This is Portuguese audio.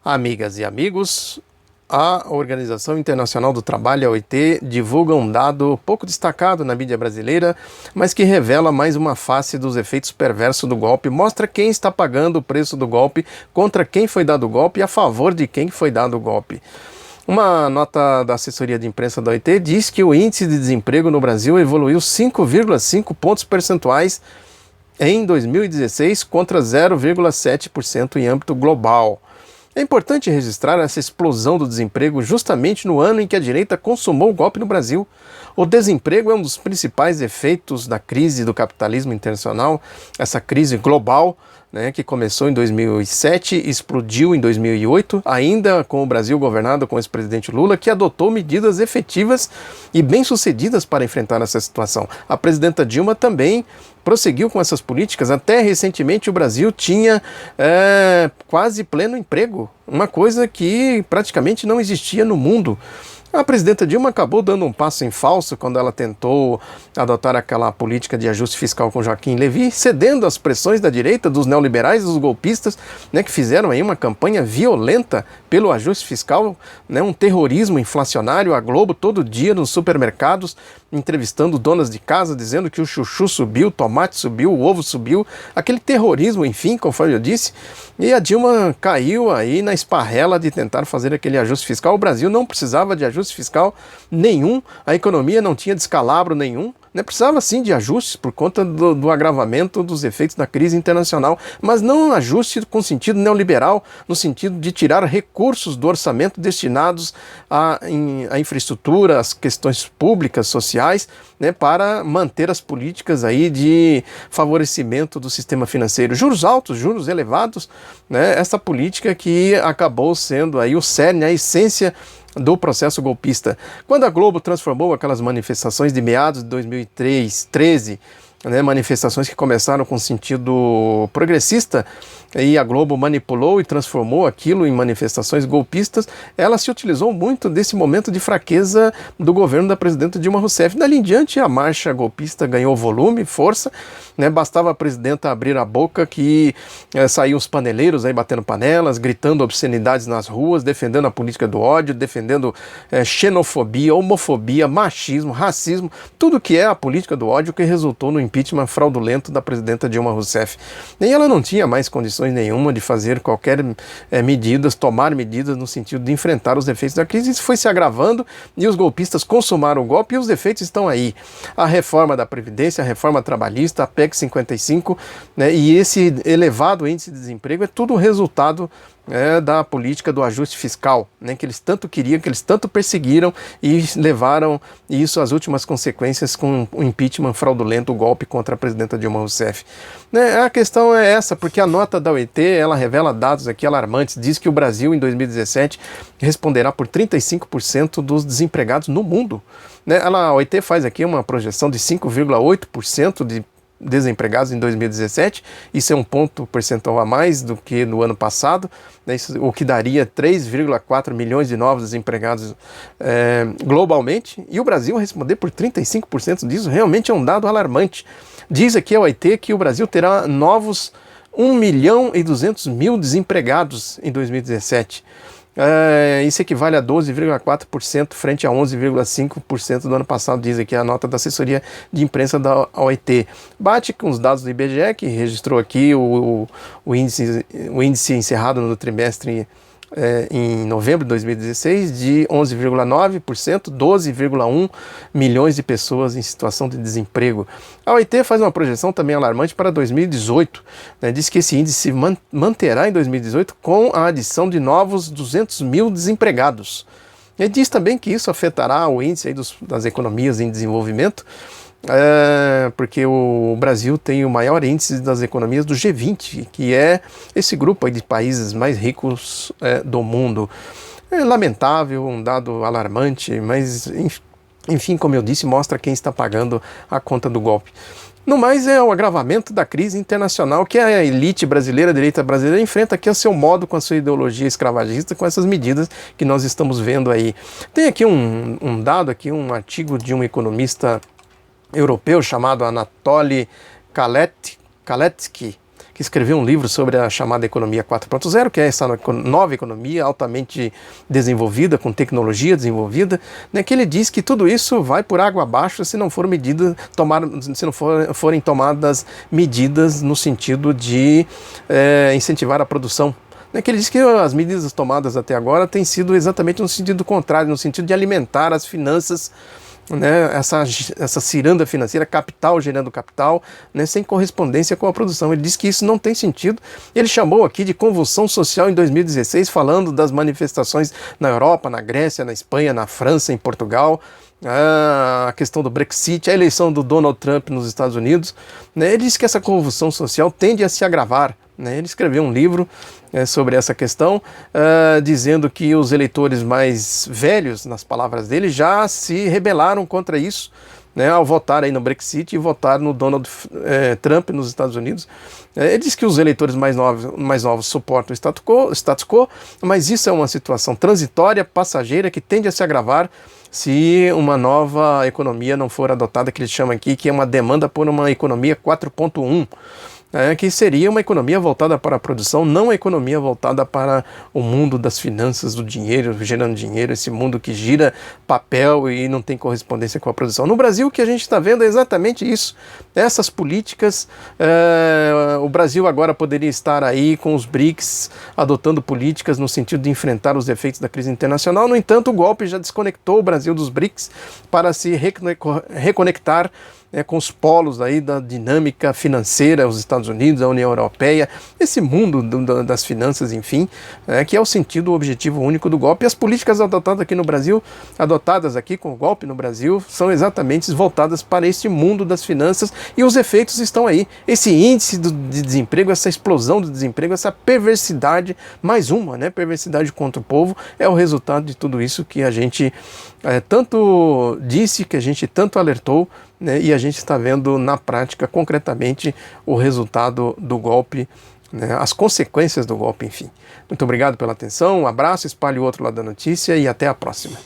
Amigas e amigos, a Organização Internacional do Trabalho, a OIT, divulga um dado pouco destacado na mídia brasileira, mas que revela mais uma face dos efeitos perversos do golpe, mostra quem está pagando o preço do golpe, contra quem foi dado o golpe e a favor de quem foi dado o golpe. Uma nota da assessoria de imprensa da OIT diz que o índice de desemprego no Brasil evoluiu 5,5 pontos percentuais em 2016 contra 0,7% em âmbito global. É importante registrar essa explosão do desemprego justamente no ano em que a direita consumou o golpe no Brasil. O desemprego é um dos principais efeitos da crise do capitalismo internacional, essa crise global, que começou em 2007 e explodiu em 2008, ainda com o Brasil governado com o ex-presidente Lula, que adotou medidas efetivas e bem-sucedidas para enfrentar essa situação. A presidenta Dilma também prosseguiu com essas políticas. Até recentemente o Brasil tinha quase pleno emprego, uma coisa que praticamente não existia no mundo. A presidenta Dilma acabou dando um passo em falso quando ela tentou adotar aquela política de ajuste fiscal com Joaquim Levy, cedendo às pressões da direita, dos neoliberais, dos golpistas, que fizeram aí uma campanha violenta pelo ajuste fiscal, um terrorismo inflacionário. A Globo todo dia nos supermercados entrevistando donas de casa, dizendo que o chuchu subiu, o tomate subiu, o ovo subiu, aquele terrorismo, enfim, conforme eu disse. E a Dilma caiu aí na esparrela de tentar fazer aquele ajuste fiscal. O Brasil não precisava de ajuste fiscal nenhum, a economia não tinha descalabro nenhum, precisava sim de ajustes por conta do agravamento dos efeitos da crise internacional, mas não um ajuste com sentido neoliberal, no sentido de tirar recursos do orçamento destinados à infraestrutura, às questões públicas, sociais, para manter as políticas aí de favorecimento do sistema financeiro. Juros altos, juros elevados, essa política que acabou sendo aí o cerne, a essência do processo golpista. Quando a Globo transformou aquelas manifestações de meados de 2013, manifestações que começaram com sentido progressista, e a Globo manipulou e transformou aquilo em manifestações golpistas, ela se utilizou muito desse momento de fraqueza do governo da presidenta Dilma Rousseff. Dali em diante, a marcha golpista ganhou volume, força, bastava a presidenta abrir a boca que saíam os paneleiros aí batendo panelas, gritando obscenidades nas ruas, defendendo a política do ódio, defendendo xenofobia, homofobia, machismo, racismo, tudo que é a política do ódio que resultou no impeachment fraudulento da presidenta Dilma Rousseff. Nem ela não tinha mais condições nenhuma de fazer qualquer tomar medidas no sentido de enfrentar os efeitos da crise. Isso foi se agravando e os golpistas consumaram o golpe e os efeitos estão aí. A reforma da Previdência, a reforma trabalhista, a PEC 55, e esse elevado índice de desemprego é tudo resultado da política do ajuste fiscal, que eles tanto queriam, que eles tanto perseguiram e levaram isso às últimas consequências com o impeachment fraudulento, o golpe contra a presidenta Dilma Rousseff. A questão é essa, porque a nota da OIT, ela revela dados aqui alarmantes, diz que o Brasil em 2017 responderá por 35% dos desempregados no mundo. A OIT faz aqui uma projeção de 5,8% de desempregados em 2017, isso é um ponto percentual a mais do que no ano passado, o que daria 3,4 milhões de novos desempregados globalmente, e o Brasil responder por 35% disso realmente é um dado alarmante. Diz aqui a OIT que o Brasil terá novos 1.200.000 desempregados em 2017. Isso equivale a 12,4% frente a 11,5% do ano passado, diz aqui a nota da assessoria de imprensa da OIT. Bate com os dados do IBGE, que registrou aqui o índice encerrado no trimestre em novembro de 2016 de 11,9%, 12,1 milhões de pessoas em situação de desemprego. A OIT faz uma projeção também alarmante para 2018, diz que esse índice se manterá em 2018 com a adição de novos 200.000 desempregados. E diz também que isso afetará o índice aí das economias em desenvolvimento, porque o Brasil tem o maior índice das economias do G20, que é esse grupo aí de países mais ricos do mundo. É lamentável, um dado alarmante, mas enfim, como eu disse, mostra quem está pagando a conta do golpe. No mais, é o agravamento da crise internacional que a elite brasileira, a direita brasileira, enfrenta aqui a seu modo, com a sua ideologia escravagista, com essas medidas que nós estamos vendo aí. Tem aqui um dado, aqui, um artigo de um economista europeu chamado Anatoly Kaletsky, que escreveu um livro sobre a chamada economia 4.0, que é essa nova economia altamente desenvolvida, com tecnologia desenvolvida, né, que ele diz que tudo isso vai por água abaixo se não for se não forem tomadas medidas no sentido de incentivar a produção. Que ele diz que as medidas tomadas até agora têm sido exatamente no sentido contrário, no sentido de alimentar as finanças, né, essa ciranda financeira, capital gerando capital, né, sem correspondência com a produção. Ele diz que isso não tem sentido. Ele chamou aqui de convulsão social em 2016, falando das manifestações na Europa, na Grécia, na Espanha, na França, em Portugal, a questão do Brexit, a eleição do Donald Trump nos Estados Unidos. Ele diz que essa convulsão social tende a se agravar. Ele escreveu um livro sobre essa questão, dizendo que os eleitores mais velhos, nas palavras dele, já se rebelaram contra isso, ao votar aí no Brexit e votar no Donald Trump nos Estados Unidos. Ele diz que os eleitores mais novos suportam o status quo, mas isso é uma situação transitória, passageira, que tende a se agravar se uma nova economia não for adotada, que ele chama aqui, que é uma demanda por uma economia 4.1, que seria uma economia voltada para a produção, não uma economia voltada para o mundo das finanças, do dinheiro, gerando dinheiro, esse mundo que gira papel e não tem correspondência com a produção. No Brasil, o que a gente está vendo é exatamente isso, essas políticas. O Brasil agora poderia estar aí com os BRICS, adotando políticas no sentido de enfrentar os efeitos da crise internacional. No entanto, o golpe já desconectou o Brasil dos BRICS para se reconectar com os polos aí da dinâmica financeira, os Estados Unidos, a União Europeia, esse mundo das finanças, enfim, que é o sentido, o objetivo único do golpe. E as políticas adotadas aqui com o golpe no Brasil, são exatamente voltadas para este mundo das finanças, e os efeitos estão aí. Esse índice de desemprego, essa explosão do desemprego, essa perversidade, mais uma, perversidade contra o povo, é o resultado de tudo isso que a gente tanto disse, que a gente tanto alertou, e a gente está vendo na prática, concretamente, o resultado do golpe, as consequências do golpe, enfim. Muito obrigado pela atenção, um abraço, espalhe o outro lado da notícia e até a próxima.